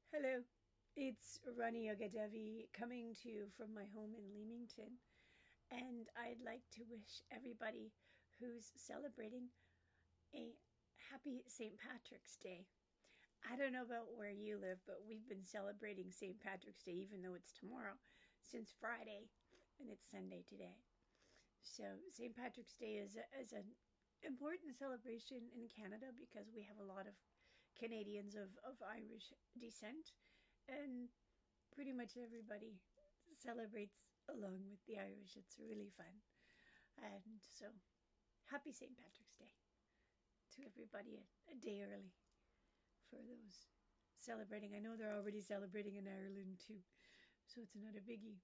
Hello, it's Rani Agadevi coming to you from my home in Leamington, and I'd like to wish everybody who's celebrating a happy St. Patrick's Day. I don't know about where you live, but we've been celebrating St. Patrick's Day, even though it's tomorrow, since Friday, and it's Sunday today. So St. Patrick's Day is an important celebration in Canada because we have a lot of Canadians of Irish descent, and pretty much everybody celebrates along with the Irish. It's really fun. And so, happy St. Patrick's Day to everybody a day early for those celebrating. I know they're already celebrating in Ireland too, so it's not a biggie.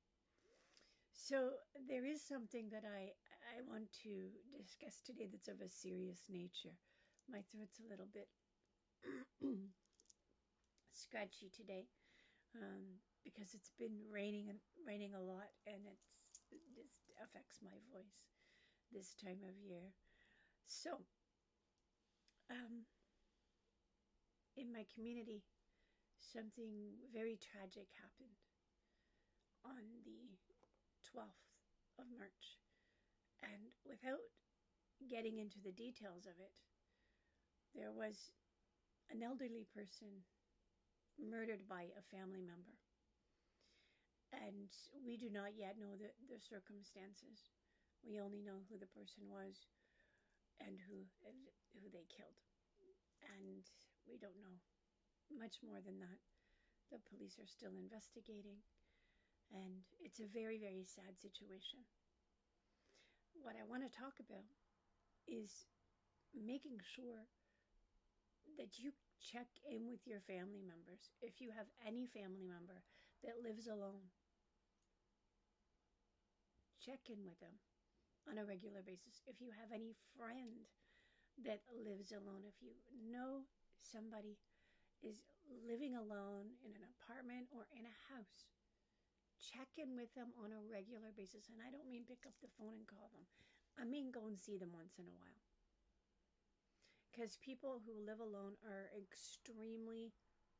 So there is something that I want to discuss today that's of a serious nature. My throat's a little bit scratchy today, because it's been raining a lot, and it just affects my voice this time of year. So, in my community, something very tragic happened on the 12th of March, and without getting into the details of it, there was an elderly person murdered by a family member. And we do not yet know the circumstances. We only know who the person was and who they killed. And we don't know much more than that. The police are still investigating. And it's a very, very sad situation. What I want to talk about is making sure that you check in with your family members. If you have any family member that lives alone, check in with them on a regular basis. If you have any friend that lives alone, if you know somebody is living alone in an apartment or in a house, check in with them on a regular basis. And I don't mean pick up the phone and call them. I mean go and see them once in a while. Because people who live alone are extremely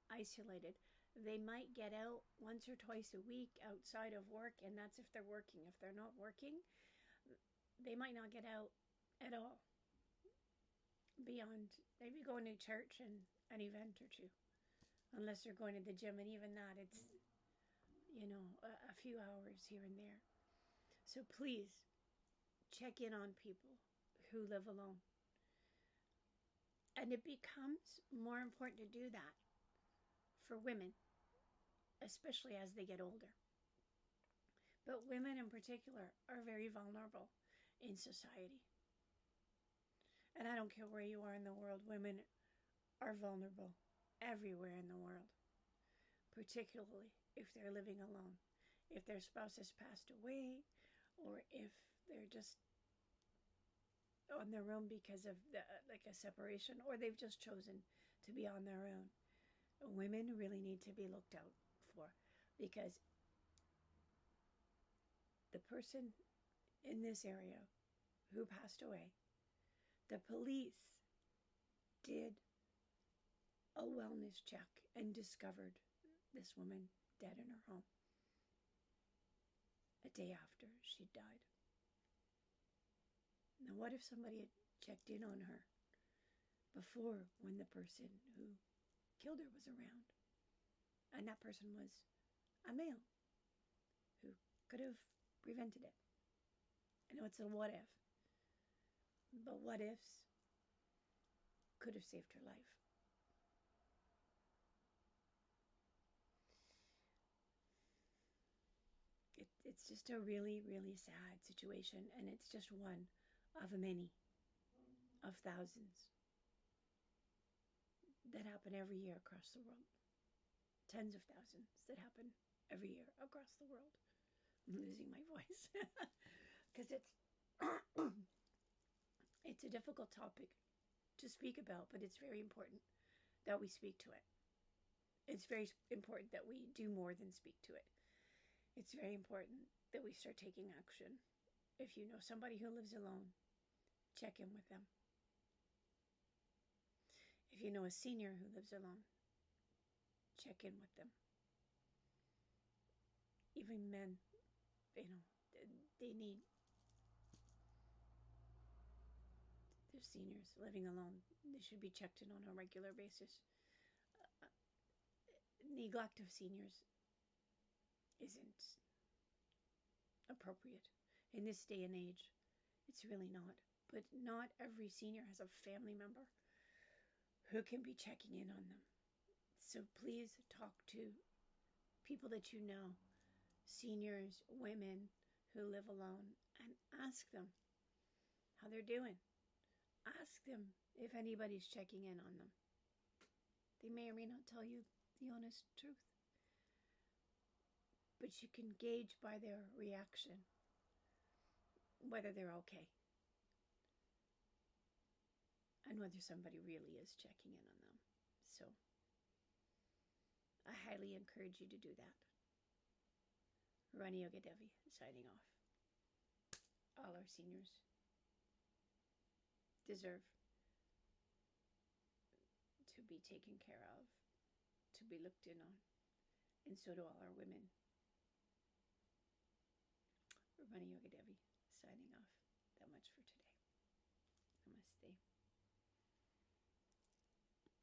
isolated. They might get out once or twice a week outside of work, and that's if they're working. If they're not working, they might not get out at all beyond maybe going to church and an event or two, unless they're going to the gym, and even that, it's, a few hours here and there. So please check in on people who live alone. And it becomes more important to do that for women, especially as they get older. But women in particular are very vulnerable in society. And I don't care where you are in the world, women are vulnerable everywhere in the world, particularly if they're living alone, if their spouse has passed away, or if they're just on their own because of a separation, or they've just chosen to be on their own. Women really need to be looked out for, because the person in this area who passed away, the police did a wellness check and discovered this woman dead in her home a day after she died. Now, what if somebody had checked in on her before, when the person who killed her was around, and that person was a male who could have prevented it? I know it's a what if, but what ifs could have saved her life. It's just a really, really sad situation, and it's just one of many, of thousands that happen every year across the world. Tens of thousands that happen every year across the world. I'm losing my voice because it's a difficult topic to speak about, but it's very important that we speak to it. It's very important that we do more than speak to it. It's very important that we start taking action. If you know somebody who lives alone, check in with them. If you know a senior who lives alone, check in with them. Even men, they need their seniors living alone. They should be checked in on a regular basis. Neglect of seniors isn't appropriate in this day and age. It's really not. But not every senior has a family member who can be checking in on them. So please talk to people that you know, seniors, women who live alone, and ask them how they're doing. Ask them if anybody's checking in on them. They may or may not tell you the honest truth, but you can gauge by their reaction whether they're okay and whether somebody really is checking in on them. So I highly encourage you to do that. Rani Yoga Devi signing off. All our seniors deserve to be taken care of, to be looked in on, and so do all our women. Rani Yoga Devi signing off. That much for today. Namaste.